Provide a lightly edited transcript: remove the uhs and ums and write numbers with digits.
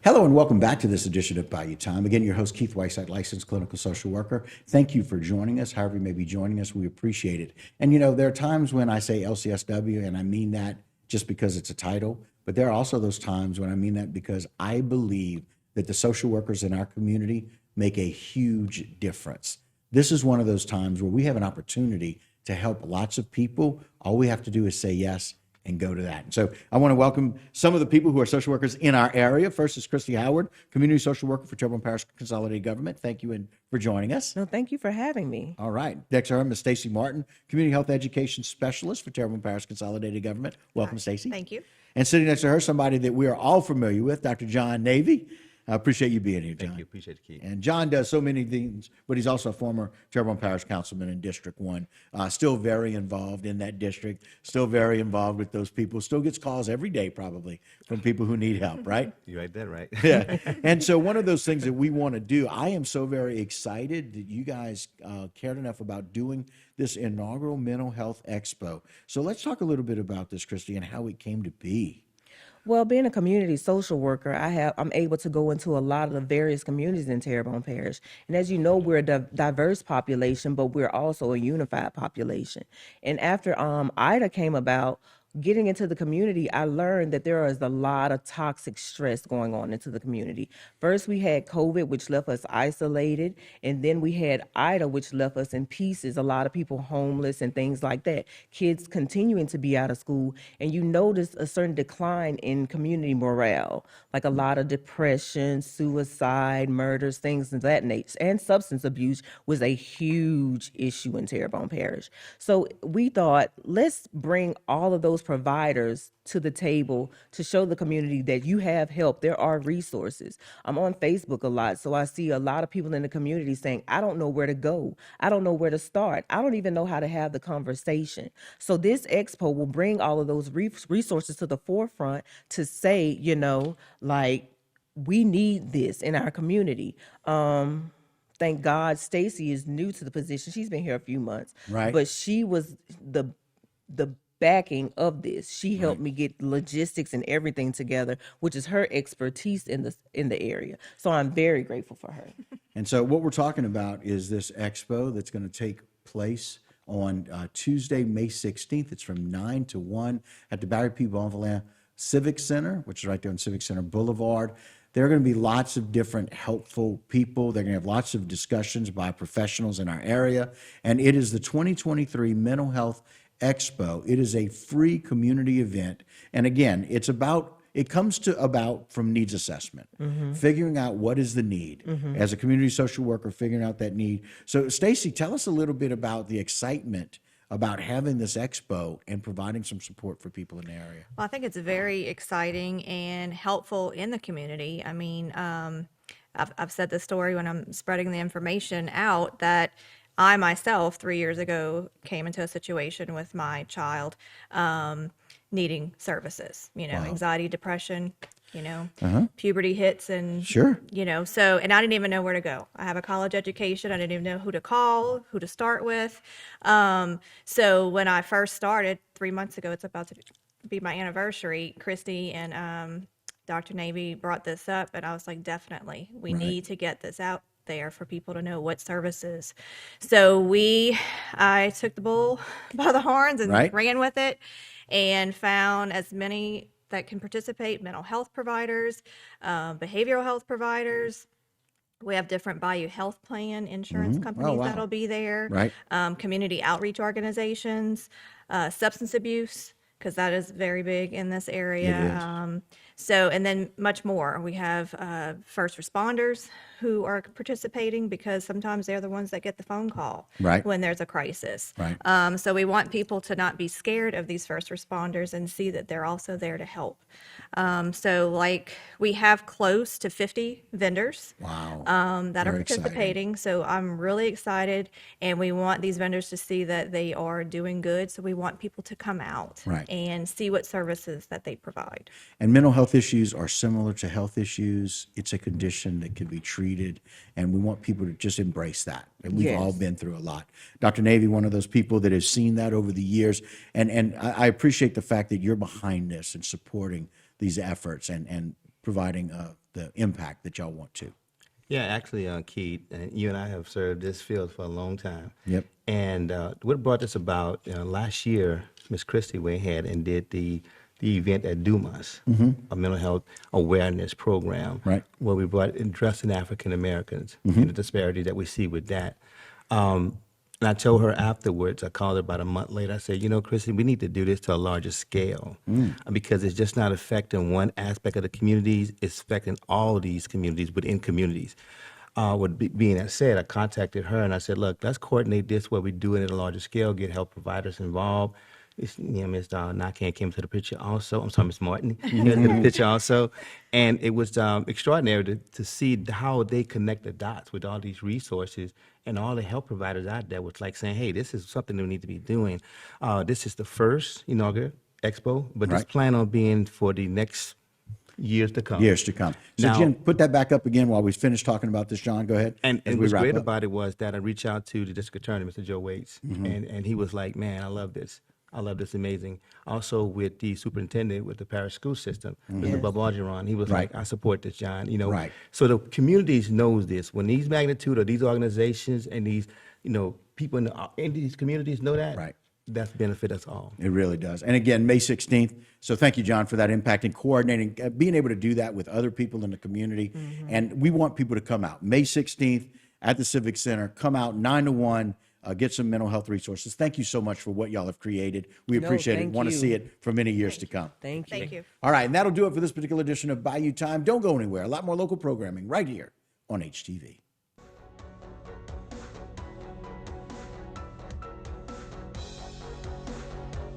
Hello and welcome back to this edition of Value Time. Again, your host, Keith Whiteside, licensed clinical social worker. Thank you for joining us. However you may be joining us, we appreciate it. And you know, there are times when I say LCSW, and I mean that just because it's a title, but there are also those times when I mean that because I believe that the social workers in our community make a huge difference. This is one of those times where we have an opportunity to help lots of people. All we have to do is say yes and go to that. And so I want to welcome some of the people who are social workers in our area. First is Christy Howard, community social worker for Terrebonne Parish Consolidated Government. Thank you for joining us. No, thank you for having me. All right. Next to her, Ms. Stacy Martin, community health education specialist for Terrebonne Parish Consolidated Government. Welcome, Stacy. Thank you. And sitting next to her, somebody that we are all familiar with, Dr. John Navy. I appreciate you being here, John. Thank you. Appreciate it, Keith. And John does so many things, but he's also a former Terrebonne Parish councilman in District 1. Still very involved in that district, still very involved with those people, still gets calls every day probably from people who need help, right? You're right there, right? Yeah. And so one of those things that we want to do, I am so very excited that you guys cared enough about doing this inaugural Mental Health Expo. So let's talk a little bit about this, Christy, and how it came to be. Well, being a community social worker, I'm able to go into a lot of the various communities in Terrebonne Parish. And as you know, we're a diverse population, but we're also a unified population. And after Ida came about, getting into the community, I learned that there is a lot of toxic stress going on into the community. First, we had COVID, which left us isolated, and then we had Ida, which left us in pieces, a lot of people homeless and things like that. Kids continuing to be out of school, and you notice a certain decline in community morale, like a lot of depression, suicide, murders, things of that nature, and substance abuse was a huge issue in Terrebonne Parish. So we thought, let's bring all of those providers to the table to show the community that you have help. There are resources. I'm on Facebook a lot, so I see a lot of people in the community saying, I don't know where to go. I don't know where to start. I don't even know how to have the conversation. So this expo will bring all of those resources to the forefront to say, like, we need this in our community. Thank God Stacy is new to the position. She's been here a few months. Right. But she was the backing of this. She helped me get logistics and everything together, which is her expertise in the area. So I'm very grateful for her. And so what we're talking about is this expo that's going to take place on Tuesday, May 16th. It's from 9 to 1 at the Barry P. Bonvillain Civic Center, which is right there on Civic Center Boulevard. There are going to be lots of different helpful people. They're going to have lots of discussions by professionals in our area. And it is the 2023 Mental Health Expo. It is a free community event. And again, it comes about from needs assessment, figuring out what is the need. As a community social worker, figuring out that need. So Stacy, tell us a little bit about the excitement about having this expo and providing some support for people in the area. Well, I think it's very exciting and helpful in the community. I mean, I've said this story when I'm spreading the information out that I myself, 3 years ago, came into a situation with my child needing services, anxiety, depression, puberty hits and, Sure. and I didn't even know where to go. I have a college education. I didn't even know who to call, who to start with. So when I first started 3 months ago, it's about to be my anniversary, Christy and Dr. Navy brought this up, and I was like, definitely, we need to get this out there for people to know what services. So I took the bull by the horns and ran with it and found as many that can participate, mental health providers, behavioral health providers. We have different Bayou Health Plan insurance companies that'll be there, community outreach organizations, substance abuse, because that is very big in this area. And then much more. We have first responders who are participating because sometimes they're the ones that get the phone call when there's a crisis. So we want people to not be scared of these first responders and see that they're also there to help. So like we have close to 50 vendors that are participating. So I'm really excited, and we want these vendors to see that they are doing good. So we want people to come out and see what services that they provide. And mental health issues are similar to health issues. It's a condition that can be treated, and we want people to just embrace that. And we've all been through a lot. Dr. Navy, one of those people that has seen that over the years, and I appreciate the fact that you're behind this and supporting these efforts and providing the impact that y'all want to. Yeah, actually, Keith, you and I have served this field for a long time. Yep. And what brought this about, last year, Miss Christie went ahead and did the event at Dumas, a mental health awareness program, Right. where we brought addressing African Americans and the disparity that we see with that. And I told her afterwards, I called her about a month later, I said, Christy, we need to do this to a larger scale because it's just not affecting one aspect of the communities, it's affecting all these communities within communities. Being that said, I contacted her and I said, look, let's coordinate this where we do it at a larger scale, get health providers involved. Ms. Nakan came to the picture also. I'm sorry, Ms. Martin came to the picture also. And it was extraordinary to see how they connect the dots with all these resources and all the health providers out there was like saying, hey, this is something that we need to be doing. This is the first inaugural Expo, but this Right. plan on being for the next years to come. Years to come. So Now- Jen, put that back up again while we finish talking about this. John, go ahead. And as we what's wrap great up. about it was that I reached out to the district attorney, Mr. Joe Waits, and he was like, man, I love this. I love this amazing. Also with the superintendent with the parish school system, Mr. Babajiran, he was Right. like, I support this, John. Right. So the communities knows this. When these magnitude of these organizations and these, people in these communities know that, Right. that's benefit us all. It really does. And again, May 16th. So thank you, John, for that impact and coordinating, being able to do that with other people in the community. And we want people to come out. May 16th at the Civic Center. Come out 9 to 1. Get some mental health resources. Thank you so much for what y'all have created. We No, appreciate it. thank Want to you. see it for many years to come. Thank you. Thank you. All right, and that'll do it for this particular edition of Bayou Time. Don't go anywhere. A lot more local programming right here on HTV.